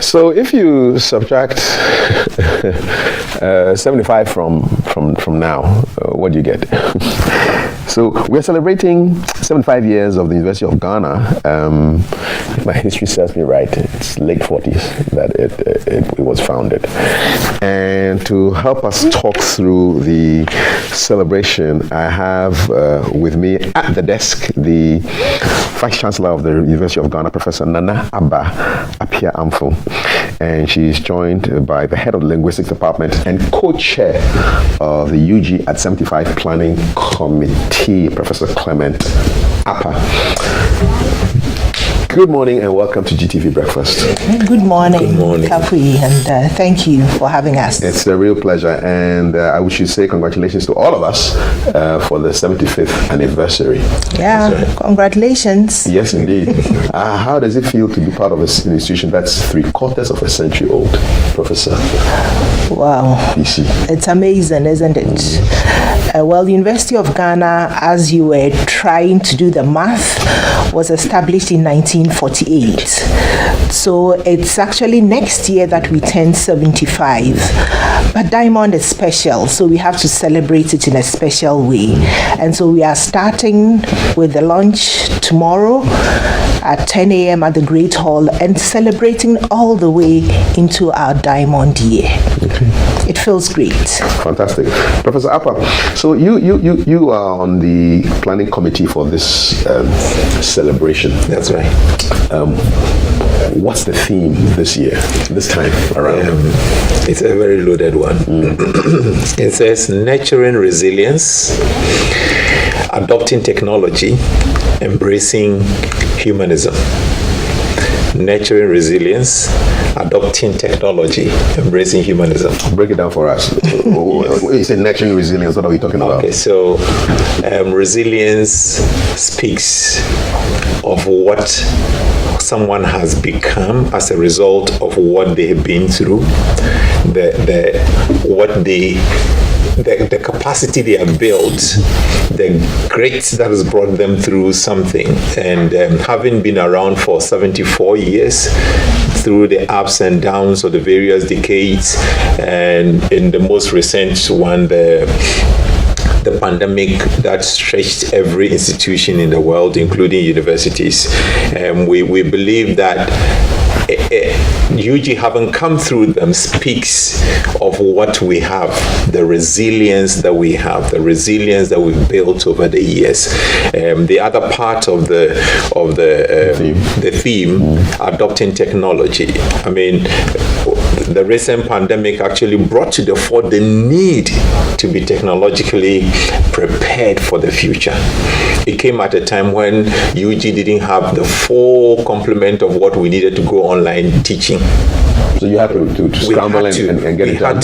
So if you subtract 75 from now, what do you get? So we're celebrating 75 years of the University of Ghana. If my history serves me right, it's late 40s that it was founded. And to help us talk through the celebration, I have with me at the desk the Vice Chancellor of the University of Ghana, Professor Nana Abba Apia Amfo. And she's joined by the head of the Linguistics Department and co-chair of the UG at 75 Planning Committee, Professor Clement Appa. Good morning and welcome to GTV Breakfast. Good morning, Kapui, and thank you for having us. It's a real pleasure, and I wish you say congratulations to all of us for the 75th anniversary. Yeah, congratulations. Yes, indeed. How does it feel to be part of an institution that's 3/4 of a century old, Professor? Wow. PC. It's amazing, isn't it? Well, the University of Ghana, as you were trying to do the math, was established in 1948. So it's actually next year that we turn 75. But Diamond is special, so we have to celebrate it in a special way. And so we are starting with the launch tomorrow at 10 a.m. at the Great Hall and celebrating all the way into our Diamond year. Okay. It feels great. Fantastic. Professor Appa, so you are on the planning committee for this celebration. That's right. What's the theme this year, this time around? It's a very loaded one. It says nurturing resilience, adopting technology, embracing humanism. Nurturing resilience, adopting technology, embracing humanism. Break it down for us. You say nurturing resilience, what are we talking about? Okay, so resilience speaks of what someone has become as a result of what they have been through, the capacity they have built, the grit that has brought them through something. And having been around for 74 years, through the ups and downs of the various decades, and in the most recent one, the pandemic that stretched every institution in the world, including universities, we believe that UG having come through them speaks of what we have, the resilience that we have, the resilience that we've built over the years. The other part of the theme, adopting technology. I mean, the recent pandemic actually brought to the fore the need to be technologically prepared for the future. It came at a time when UG didn't have the full complement of what we needed to go online teaching. So you had to scramble and get it done.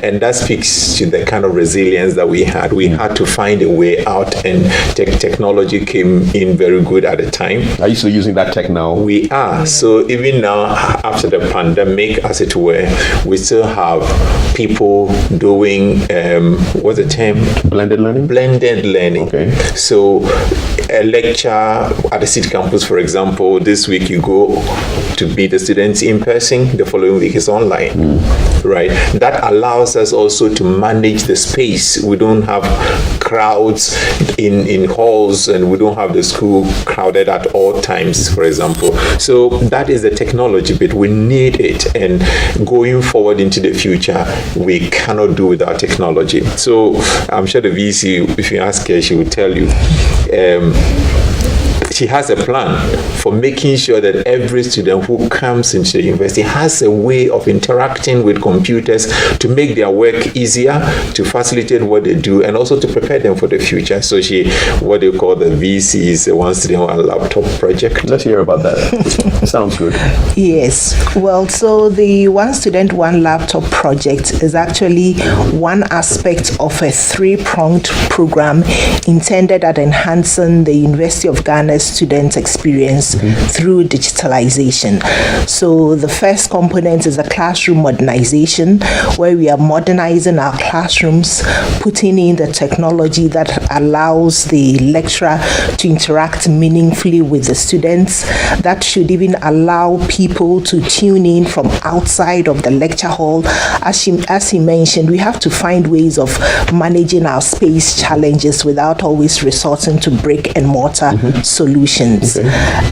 And that speaks to the kind of resilience that we had. We had to find a way out, and technology came in very good at the time. Are you still using that tech now? We are. So even now, after the pandemic, as it were, we still have people doing, what's the term? Blended learning? Blended learning. Okay. So a lecture at the City Campus, for example, this week you go to meet the students in person, the following week is online, right? That allows us also to manage the space. We don't have crowds in halls, and we don't have the school crowded at all times, for example. So that is the technology bit. We need it, and going forward into the future, we cannot do without technology. So I'm sure the VC, if you ask her, she will tell you, she has a plan for making sure that every student who comes into the university has a way of interacting with computers to make their work easier, to facilitate what they do, and also to prepare them for the future. So what they call the VC is the one student one laptop project. Let's hear about that. Sounds good. Yes. Well, so the one student, one laptop project is actually one aspect of a three-pronged program intended at enhancing the University of Ghana's student experience through digitalization. So the first component is a classroom modernization, where we are modernizing our classrooms, putting in the technology that allows the lecturer to interact meaningfully with the students. That should even allow people to tune in from outside of the lecture hall. As he mentioned, we have to find ways of managing our space challenges without always resorting to brick and mortar solutions.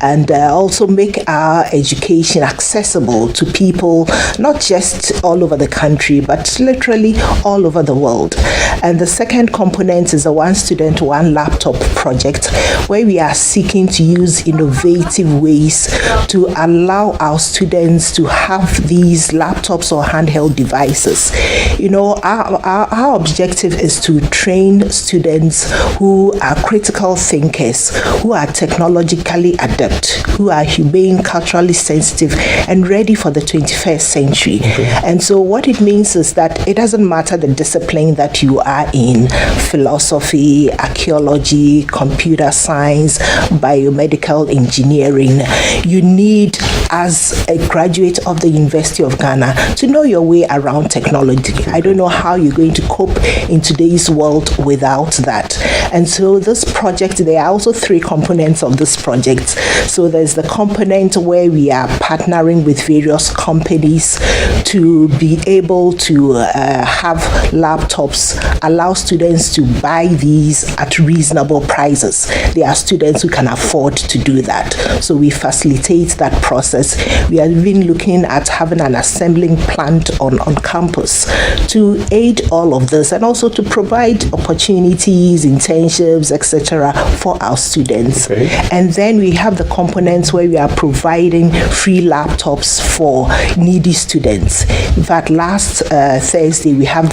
And also make our education accessible to people, not just all over the country, but literally all over the world. And the second component is a one student, one laptop project, where we are seeking to use innovative ways to allow our students to have these laptops or handheld devices. You know, our objective is to train students who are critical thinkers, who are technologically adept, who are humane, culturally sensitive, and ready for the 21st century. And so what it means is that it doesn't matter the discipline that you are in, philosophy, archaeology, computer science, biomedical engineering, you need, as a graduate of the University of Ghana, to know your way around technology. I don't know how you're going to cope in today's world without that. And so this project, there are also three components of this project. So there's the component where we are partnering with various companies to be able to have laptops, allow students to buy these at reasonable prices. There are students who can afford to do that. So we facilitate that process. We are even looking at having an assembling plant on campus to aid all of this, and also to provide opportunities, internships, etc. for our students. And then we have the components where we are providing free laptops for needy students. In fact, last Thursday we had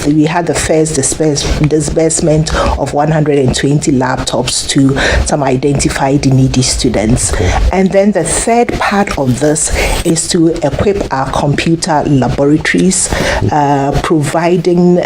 the first disbursement of 120 laptops to some identified needy students. And then the third part of this is to equip our computer laboratories, providing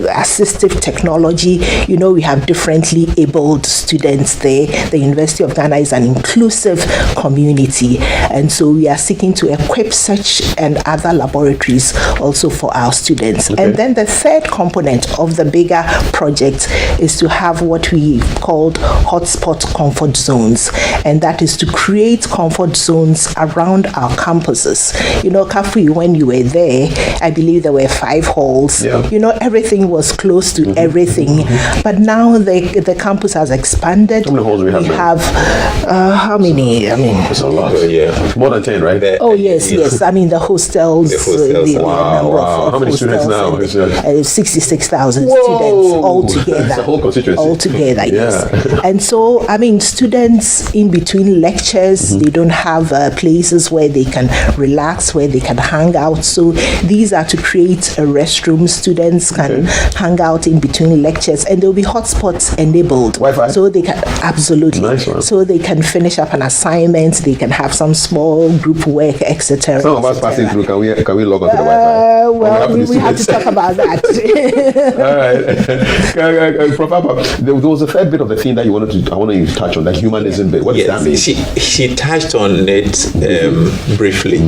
assistive technology. You know, we have differently abled students there. The University of Ghana is an inclusive community, and so we are seeking to equip such and other laboratories also for our students. And then the third component of the bigger project is to have what we called hotspot comfort zones, and that is to create comfort zones around our campuses. You know, Kafui, when you were there, I believe there were 5 halls. You know, everything was close to everything. But now the campus has expanded. How many halls do we have? We have, how many? I mean, it's a lot. More than 10, right? Oh, yes. I mean, the hostels. The number of how many students now? 66,000 students altogether. It's a whole constituency. Altogether, yes. And so, I mean, students in between lectures, they don't have places where they can relax, where they can hang out. So these are to create a restroom. Students can hang out in between lectures, and there will be hotspots enabled. Wi-Fi? So they can, absolutely. Nice one. So they can finish up an assignment, they can have some small group work, etc. Some of us passing through, can we log on to the Wi-Fi? Well, we have to talk about that. All right. Prof. Appa, there was a fair bit of the thing that I wanted to touch on, that humanism bit. What does that mean? She touched on it briefly.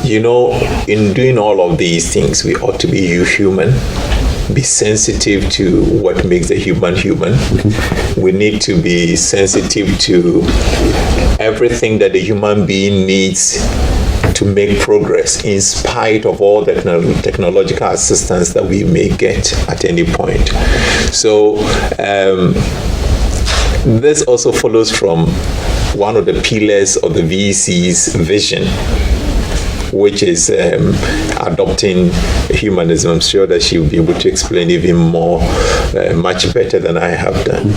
You know, in doing all of these things, we ought to be human, be sensitive to what makes the human human. We need to be sensitive to everything that the human being needs to make progress, in spite of all the technological assistance that we may get at any point. So this also follows from one of the pillars of the VC's vision, which is adopting humanism. I'm sure that she'll be able to explain even more, much better than I have done.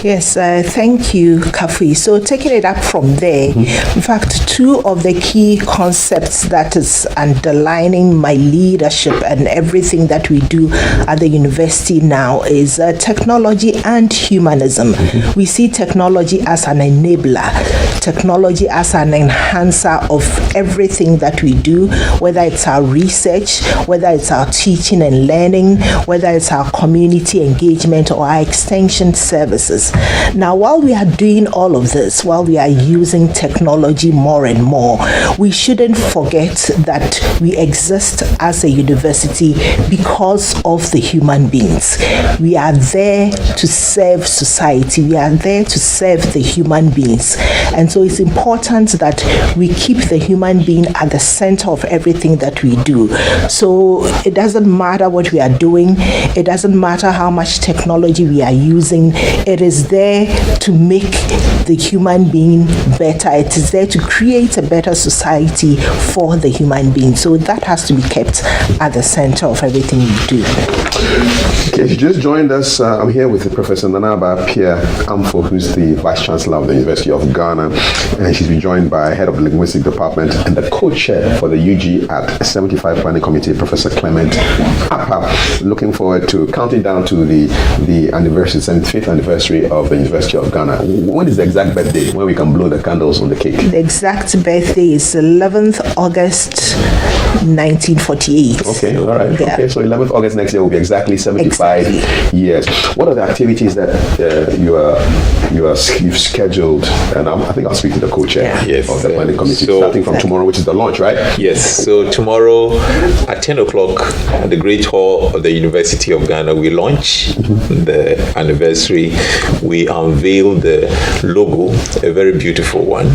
Yes, thank you, Kafui. So taking it up from there, in fact, 2 of the key concepts that is underlining my leadership and everything that we do at the university now is technology and humanism. We see technology as an enabler. technology as an enhancer of everything that we do, whether it's our research, whether it's our teaching and learning, whether it's our community engagement or our extension services. Now, while we are doing all of this, while we are using technology more and more, we shouldn't forget that we exist as a university because of the human beings. We are there to serve society. We are there to serve the human beings. And so it's important that we keep the human being at the center of everything that we do. So it doesn't matter what we are doing. It doesn't matter how much technology we are using. It is there to make the human being better. It is there to create a better society for the human being. So that has to be kept at the center of everything we do. Okay, if you just joined us, I'm here with Professor Nanaba Pierre Amfo, who's the Vice Chancellor of the University of Ghana, and she's been joined by Head of the Linguistic Department and the Co-Chair for the UG at 75 Planning Committee, Professor Clement Appa. Looking forward to counting down to the anniversary, 75th anniversary of the University of Ghana. When is the exact birthday when we can blow the candles on the cake? The exact birthday is 11th August 1948. Okay, all right. Yeah. Okay, so 11th August next year will be exactly 75 years. What are the activities that you've scheduled? And I think I'll speak to the co-chair of the planning committee, starting from tomorrow, which is the launch, right? Yes. So tomorrow at 10 o'clock at the Great Hall of the University of Ghana, we launch the anniversary. We unveil the logo, a very beautiful one,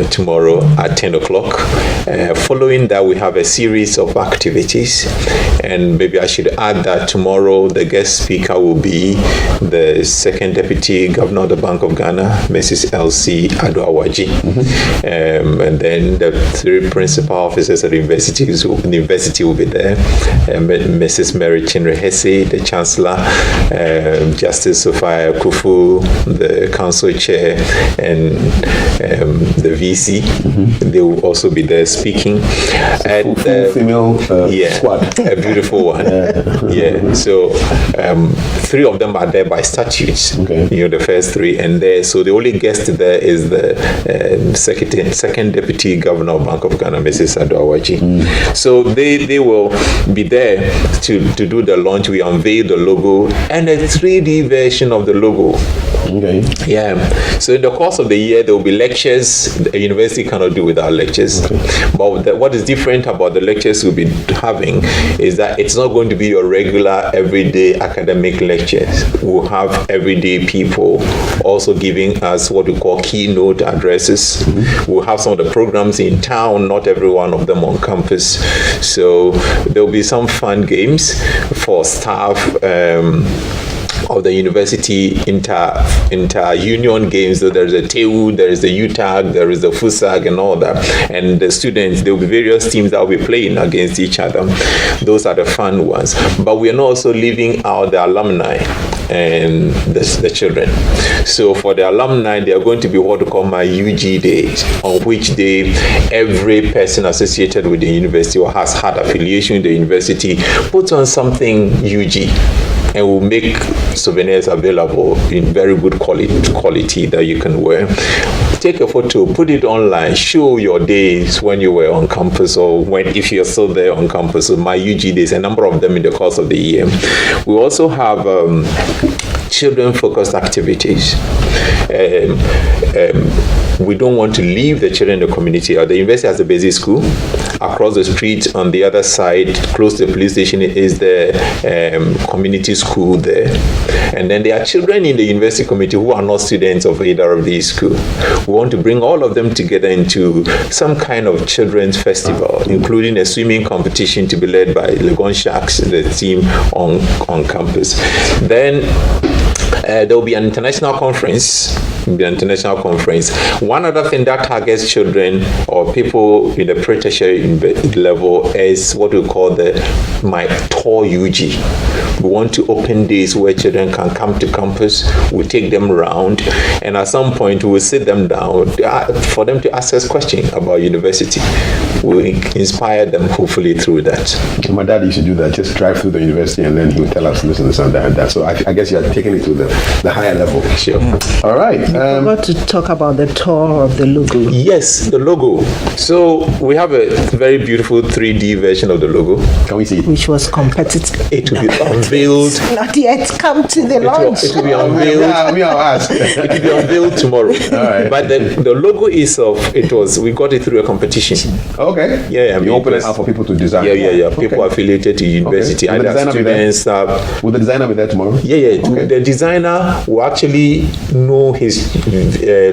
tomorrow at 10 o'clock. Following that, we have a series of activities. And maybe I should add that tomorrow the guest speaker will be the Second Deputy Governor of the Bank of Ghana, Mrs. Elsie Ado-Awaji. And then the three principal officers at the university will be there. Mrs. Mary Chinrehese, the Chancellor, Justice Sophia Kufu, the Council Chair, and the VC. They will also be there speaking. And full female squad. A beautiful one. So three of them are there by statutes. The first three, and so the only guest there is the second Deputy Governor of Bank of Ghana, Mrs. Ado-Awaji. So they will be there to do the launch. We unveil the logo and a 3D version of the logo. So in the course of the year, there will be lectures. The university cannot do without lectures. But what is different about the lectures we'll be having is that it's not going to be your regular everyday academic lectures. We'll have everyday people also giving us what we call keynote addresses. We'll have some of the programs in town, not every one of them on campus. So there'll be some fun games for staff of the university inter-union games. So there's a TEU, there is the UTAG, there is the FUSAG and all that. And the students, there will be various teams that will be playing against each other. Those are the fun ones. But we are not also leaving out the alumni and the children. So for the alumni, they are going to be what we call my UG days, on which day every person associated with the university or has had affiliation with the university puts on something UG. And we'll make souvenirs available in very good quality that you can wear. Take a photo, put it online, show your days when you were on campus or if you're still there on campus. So my UG days, a number of them in the course of the year. We also have children-focused activities. We don't want to leave the children in the community. The university has a basic school. Across the street on the other side, close to the police station, is the community school there. And then there are children in the university community who are not students of either of these schools. We want to bring all of them together into some kind of children's festival, including a swimming competition to be led by Legon Sharks, the team on campus. Then there will be an international conference. One other thing that targets children or people in the pre-tertiary level is what we call my tour UG. We want to open days where children can come to campus. We take them around, and at some point we will sit them down for them to ask us questions about university. We inspire them hopefully through that. My dad used to do that. Just drive through the university, and then he would tell us, listen, this and that and that. So I guess you are taking it to the higher level. Sure. All right. forgot to talk about the tour of the logo. Yes, the logo. So we have a very beautiful 3D version of the logo. Can we see it? Which was competitive. It will be unveiled. Not yet. Come to the launch. It will be unveiled. I'll ask. It will be unveiled tomorrow. All right. But the logo is we got it through a competition. Okay. Yeah, you open it up for people to design. Yeah. People affiliated to university, Okay. either students. Will the designer be there tomorrow? Yeah. Okay. The designer will actually know his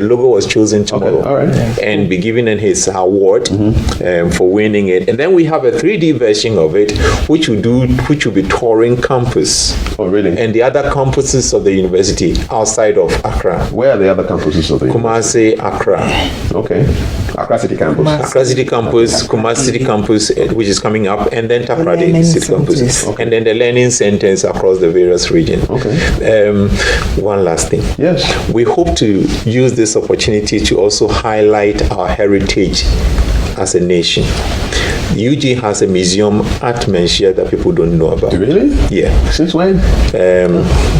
logo was chosen tomorrow. Okay. All right. And be given his award for winning it. And then we have a 3D version of it, which will be touring campus. Oh, really? And the other campuses of the university outside of Accra. Where are the other campuses of the Kumasi, Accra. Okay. Accra City Campus. Accra City Campus, Kumasi City Campus, which is coming up, and then Takoradi City Campus. Okay. And then the learning centers across the various regions. Okay. One last thing. Yes. We hope to use this opportunity to also highlight our heritage as a nation. UG has a museum at Menchia that people don't know about. Really? Yeah. Since when?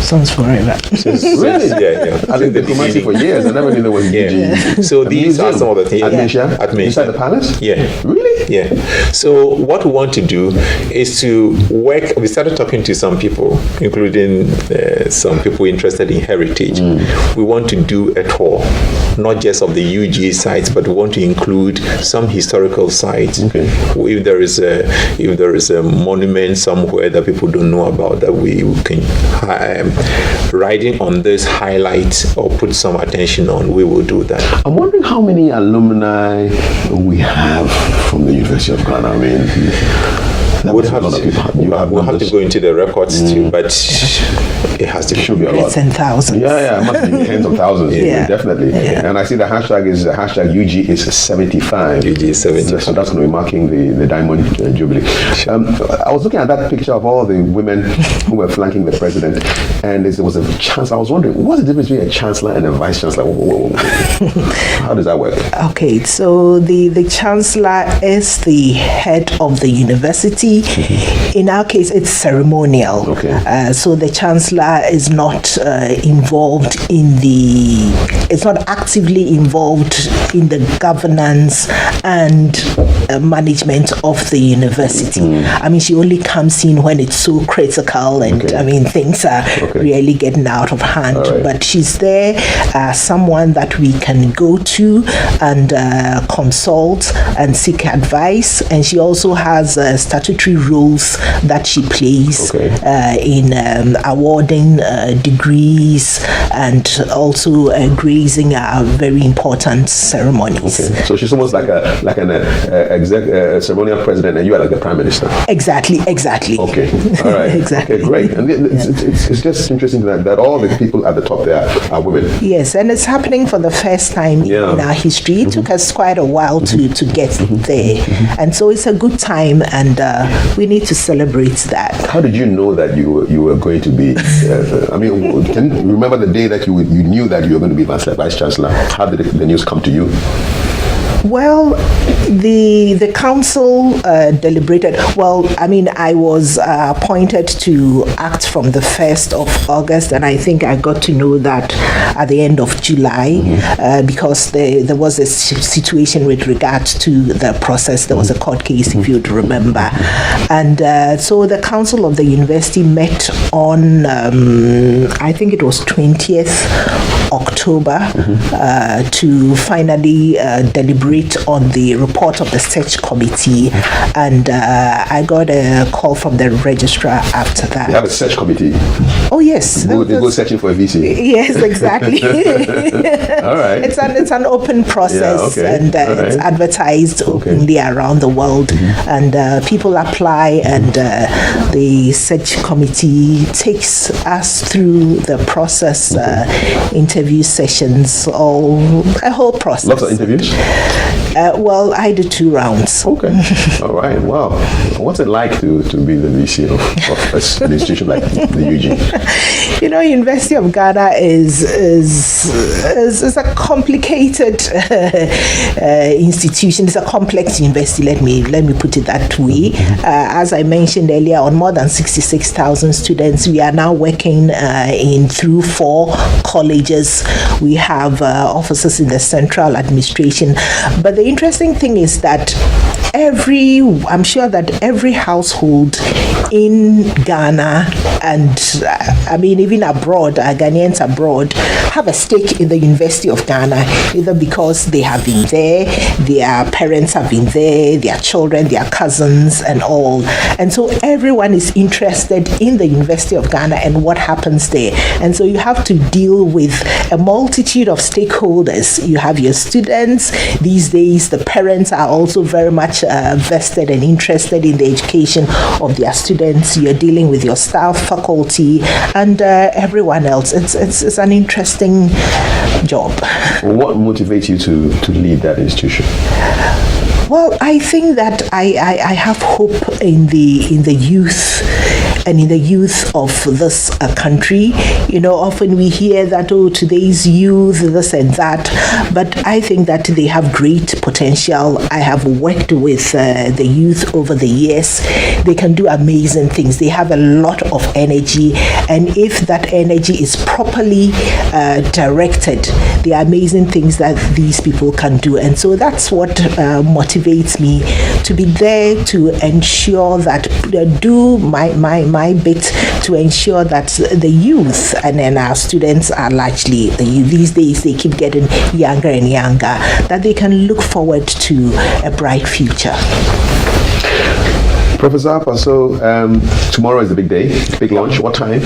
Sounds forever. Really? Yeah. I've been in Kumasi for years. I never knew there was UG. So these are some of the things. At Menchia? At Menchia. Inside the palace? Yeah. Really? Yeah. So what we want to do is to work. We started talking to some people, including some people interested in heritage. We want to do a tour, not just of the UG sites, but we want to include some historical sites. Okay. If there is a monument somewhere that people don't know about, that we can riding on this highlight or put some attention on, we will do that. I'm wondering how many alumni we have from the University of Ghana. I mean, We'll have to go into the records too, but it has to should be a lot. It's in thousands. Yeah, it must be tens of thousands. Yeah. Definitely. Yeah. And I see the hashtag UG is 75. UG is 75. So that's going to be marking the Diamond Jubilee. I was looking at that picture of all the women who were flanking the president, and there was a chancellor. I was wondering, what's the difference between a chancellor and a vice chancellor? How does that work? Okay, so the chancellor is the head of the university. In our case, it's ceremonial. Okay. So the chancellor is not involved it's not actively involved in the governance and management of the university. I mean, she only comes in when it's so critical and Okay. I mean, things are really getting out of hand. All right. But she's there, someone that we can go to and consult and seek advice. And she also has statutory roles that she plays in awarding degrees and also gracing very important ceremonies. Okay. So she's almost like a ceremonial president, and you are like the prime minister. Exactly. Okay. All right. Exactly. Okay, great. And it's just interesting that all the people at the top there are women. Yes, and it's happening for the first time in our history. It took us quite a while to get there. And so it's a good time, and we need to celebrate that. How did you know that you were going to be? I mean, can you remember the day that you knew that you were going to be vice chancellor? How did the news come to you? Well, the council deliberated. Well, I mean, I was appointed to act from the 1st of August, and I think I got to know that at the end of July because there was a situation with regard to the process. There was a court case, if you'd remember. And so the council of the university met on, I think it was 20th October to finally deliberate on the report of the search committee, and I got a call from the registrar after that. You have a search committee? Oh yes. They go searching for a VC? Yes, exactly. All right. It's an open process, and it's advertised openly around the world, and people apply, and the search committee takes us through the process, interview sessions, a whole process. Lots of interviews? Well, I did 2 rounds. Okay. All right. Wow. What's it like to be the VC of an institution like the UG? You know, University of Ghana is a complicated institution. It's a complex university. Let me put it that way. As I mentioned earlier, on more than 66,000 students, we are now working through 4 colleges, we have offices in the central administration. But the interesting thing is that I'm sure that every household in Ghana and even abroad, Ghanaians abroad, have a stake in the University of Ghana, either because they have been there, their parents have been there, their children, their cousins, and all. And so everyone is interested in the University of Ghana and what happens there. And so you have to deal with a multitude of stakeholders. You have your students. These days, the parents are also very much vested and interested in the education of their students. You're dealing with your staff, faculty, and everyone else. It's an interesting job. What motivates you to lead that institution? Well, I think that I have hope in the youth and in the youth of this country. Often we hear that, today's youth, this and that, but I think that they have great potential. I have worked with the youth over the years. They can do amazing things. They have a lot of energy, and if that energy is properly directed, there are amazing things that these people can do. And so that's what motivates me to be there to ensure that do my bit to ensure that the youth and then our students are largely the youth. These days they keep getting younger and younger, that they can look forward to a bright future. Professor Apa, so tomorrow is the big day, big launch. What time?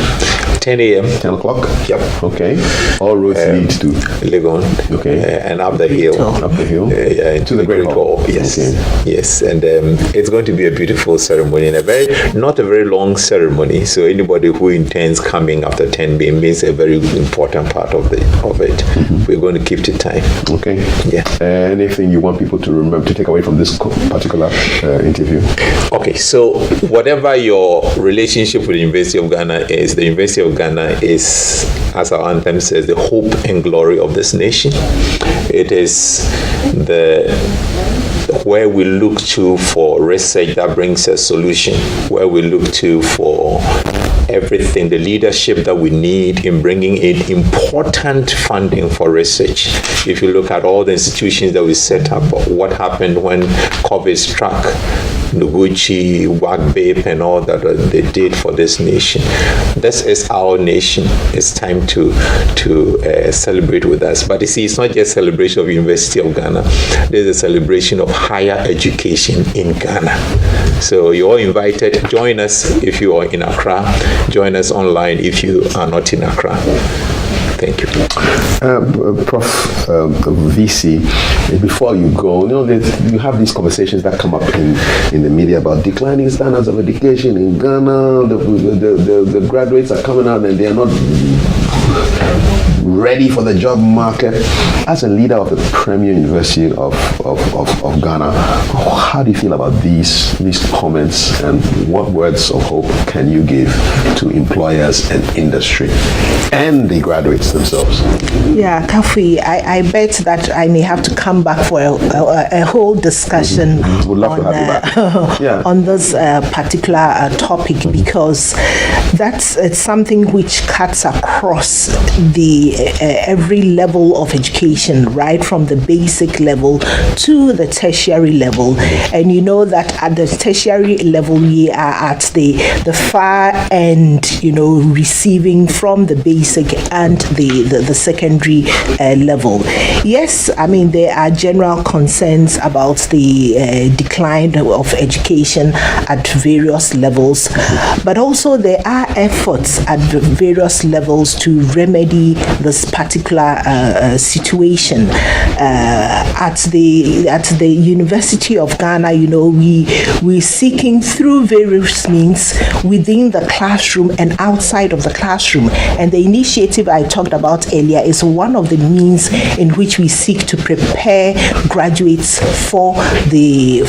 10 a.m. 10 o'clock? Yep. Okay. All roads lead to Legon. Okay. And up the hill. Up the hill? To the Great Hall. Yes. Okay. Yes. And it's going to be a beautiful ceremony, and not a very long ceremony. So anybody who intends coming after 10 p.m. is a very important part of it. Mm-hmm. We're going to keep to time. Okay. Yeah. Anything you want people to remember, to take away from this particular interview? Okay. So whatever your relationship with the University of Ghana is, the University of Ghana is, as our anthem says, the hope and glory of this nation. It is where we look to for research that brings a solution, where we look to for everything, the leadership that we need in bringing in important funding for research. If you look at all the institutions that we set up, what happened when COVID struck, Noguchi, WACBIP, and all that they did for this nation. This is our nation. It's time to celebrate with us. But you see, it's not just a celebration of University of Ghana. There's a celebration of higher education in Ghana. So you're all invited. Join us if you are in Accra. Join us online if you are not in Accra. Thank you. Prof. VC, before you go, you have these conversations that come up in the media about declining standards of education in Ghana. The graduates are coming out and they are not ready for the job market. As a leader of the premier university of Ghana, how do you feel about these comments, and what words of hope can you give to employers and industry and the graduates themselves? Yeah, Kafi, I bet that I may have to come back for a whole discussion Would love to have you back. Yeah. on this particular topic, because it's something which cuts across the every level of education, right from the basic level to the tertiary level. And you know that at the tertiary level, we are at the far end, receiving from the basic and the secondary level. Yes, there are general concerns about the decline of education at various levels, but also there are efforts at various levels to remedy this particular situation. At the University of Ghana, we're seeking through various means within the classroom and outside of the classroom. And the initiative I talked about earlier is one of the means in which we seek to prepare graduates for the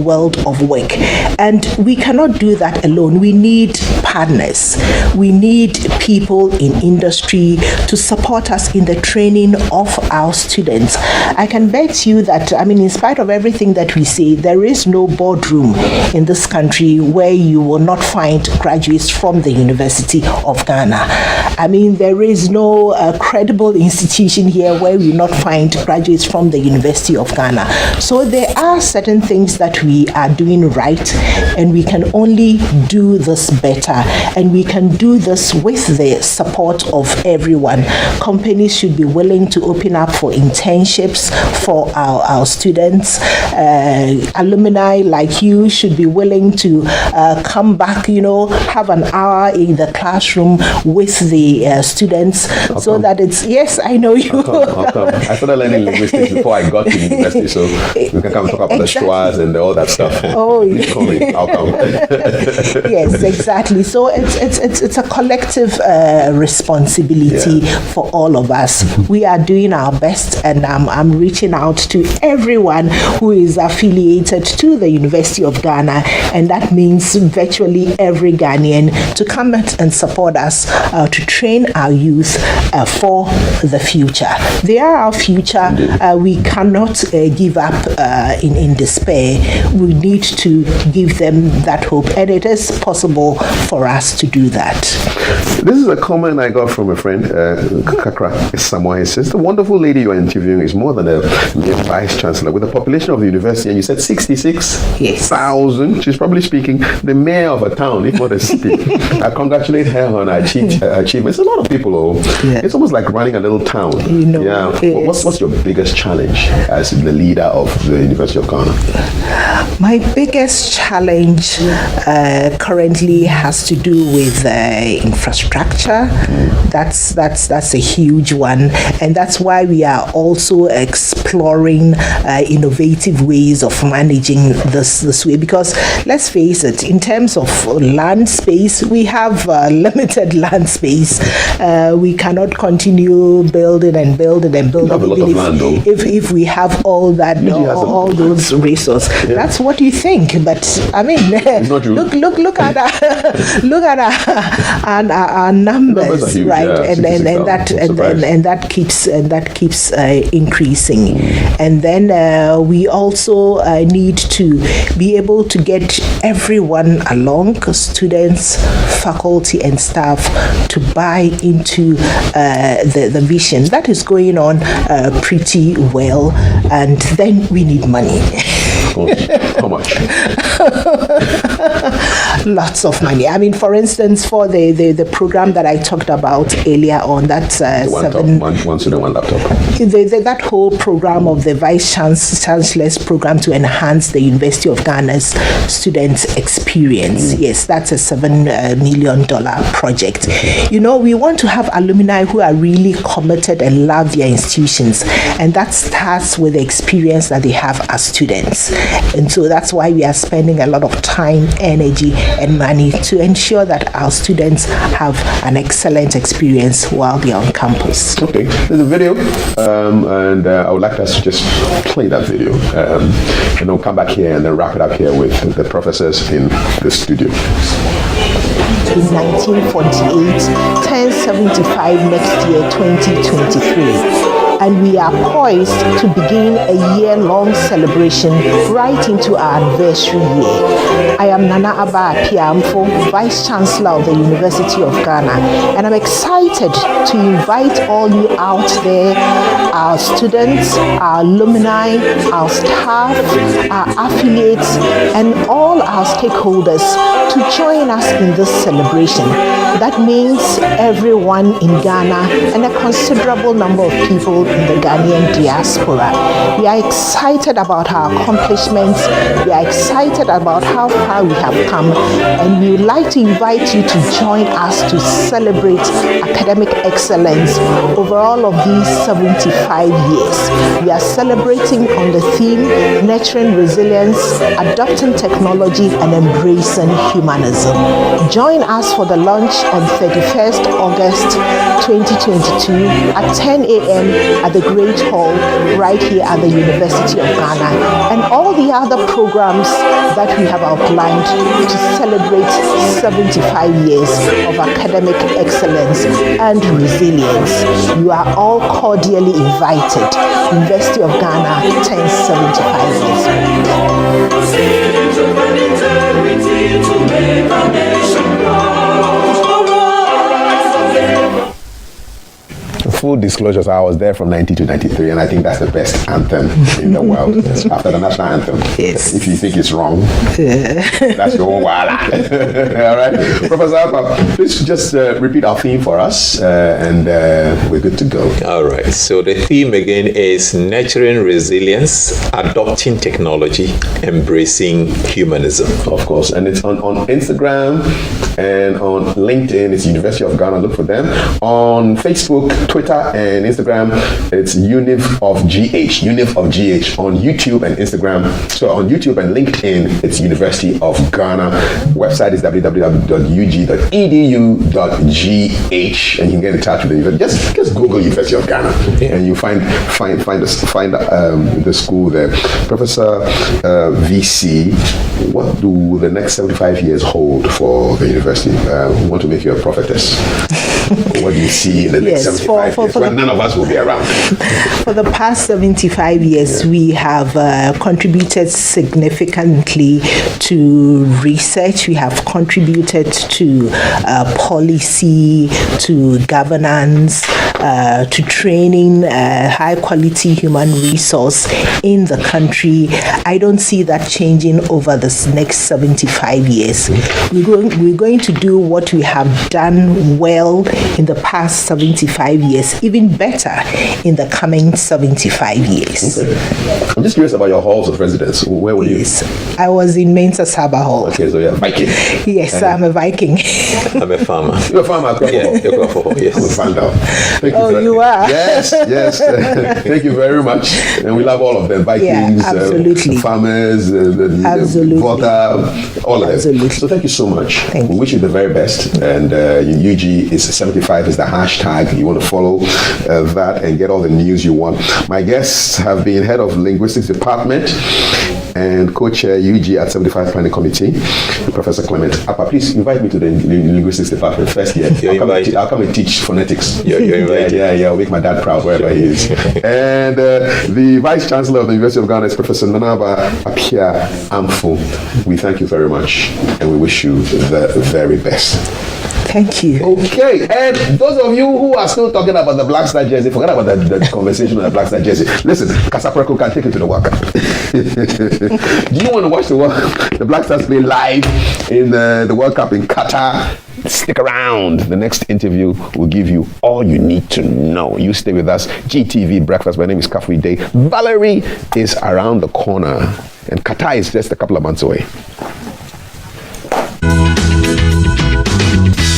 world of work. And we cannot do that alone. We need partners. We need people in industry to support us in the training of our students. I can bet you that, in spite of everything that we say, there is no boardroom in this country where you will not find graduates from the University of Ghana. There is no credible institution here where we will not find graduates from the University of Ghana. So there are certain things that we are doing right, and we can only do this better, and we can do this with the support of everyone. Companies should be willing to open up for internships for our students. Alumni like you should be willing to come back, have an hour in the classroom with the students, so that it's, yes, I know you. I'll come. I started learning linguistics before I got to university, so we can come talk about the schwas and all that stuff. Oh, please call me. I'll come. Yes, exactly. So it's a collective responsibility for all of us. We are doing our best, and I'm reaching out to everyone who is affiliated to the University of Ghana, and that means virtually every Ghanaian, to come and support us to train our youth for the future. They are our future. We cannot give up in despair. We need to give them that hope, and it is possible for us to do that. This is a comment I got from a friend, Kakra Samoa. He says, the wonderful lady you are interviewing is more than a mere vice chancellor. With the population of the university, and you said 66,000, she's probably speaking the mayor of a town, if not a city. I congratulate her on her achievements. A lot of people, it's almost like running a little town. What's your biggest challenge as the leader of the University of Ghana? My biggest challenge currently has to do with infrastructure. That's a huge one, and that's why we are also exploring innovative ways of managing this way. Because let's face it, in terms of land space, we have limited land space. We cannot continue building and building and building. You have a lot of land, though. If we have all that, all those resources. Yeah. That's what you think, but it's not true. look at our numbers, right? Yeah, and that keeps increasing. And then we also need to be able to get everyone along, students, faculty, and staff, to buy into the vision. That is going on pretty well, and then we need money. How much? Lots of money. For instance, for the program that I talked about earlier on, that's one student, one laptop. That whole program of the Vice Chancellor's program to enhance the University of Ghana's students' experience. Yes, that's a $7 million project. We want to have alumni who are really committed and love their institutions, and that starts with the experience that they have as students. And so that's why we are spending a lot of time, energy, and money to ensure that our students have an excellent experience while they're on campus. Okay, there's a video, and I would like us to just play that video, and then we'll come back here and then wrap it up here with the professors in the studio. In 1948, 1075 next year, 2023. And we are poised to begin a year-long celebration right into our anniversary year. I am Nana Abba Apiamfo, Vice Chancellor of the University of Ghana, and I'm excited to invite all you out there, our students, our alumni, our staff, our affiliates, and all our stakeholders to join us in this celebration. That means everyone in Ghana and a considerable number of people in the Ghanaian diaspora. We are excited about our accomplishments. We are excited about how far we have come, and we would like to invite you to join us to celebrate academic excellence over all of these 75 years. We are celebrating on the theme Nurturing Resilience, Adopting Technology, and Embracing Humanism. Join us for the launch on 31st August 2022 at 10 a.m. at the Great Hall right here at the University of Ghana, and all the other programs that we have outlined to celebrate 75 years of academic excellence and resilience. You are all cordially invited. University of Ghana turns 75 years. Full disclosures, I was there from 90 to 93, and I think that's the best anthem in the world after the national anthem. Yes. If you think it's wrong, that's your own wala. All right, Professor Alpha, please just repeat our theme for us, and we're good to go. All right, so the theme again is nurturing resilience, adopting technology, embracing humanism. Of course, and it's on Instagram and on LinkedIn. It's University of Ghana. Look for them. On Facebook, Twitter, and Instagram, it's Univ of GH. On YouTube and Instagram. So on YouTube and LinkedIn, it's University of Ghana. Website is www.ug.edu.gh, and you can get in touch with the university. Just Google University of Ghana, and you find the school there. Professor VC, what do the next 75 years hold for the university? We want to make you a prophetess. What do you see in the next 75 years? Well, none of us will be around. For the past 75 years, we have contributed significantly to research. We have contributed to policy, to governance, to training high-quality human resource in the country. I don't see that changing over this next 75 years. We're going to do what we have done well in the past 75 years, even better in the coming 75 years. Okay. I'm just curious about your halls of residence. Where were you? Yes, I was in Mensa Saba Hall. Okay, so you're a Viking. Yes, I'm a Viking. I'm a farmer. You're a farmer. Yes. I'm a fan. You are? Yes. Thank you very much. And we love all of them. Vikings, absolutely. Farmers, absolutely. Water, all of them. Absolutely. So thank you so much. Thank we you. wish you the very best. And UG is 75 is the hashtag. You want to follow that and get all the news you want. My guests have been head of linguistics department and co-chair UG at 75 Planning Committee, Professor Clement Appa. Please invite me to the linguistics department first year. I'll come and teach phonetics. You're invited. Yeah, I'll make my dad proud wherever he is. And the Vice Chancellor of the University of Ghana is Professor Nanaba Apia Amfo. We thank you very much, and we wish you the very best. Thank you. Okay, and those of you who are still talking about the Black Star jersey, forget about the conversation on the Black Star jersey. Listen, Kasapreko can take you to the World Cup. Do you want to watch the Black Stars play live in the World Cup in Qatar? Stick around. The next interview will give you all you need to know. You stay with us. GTV Breakfast. My name is Kafui Day. Valerie is around the corner, and Qatar is just a couple of months away.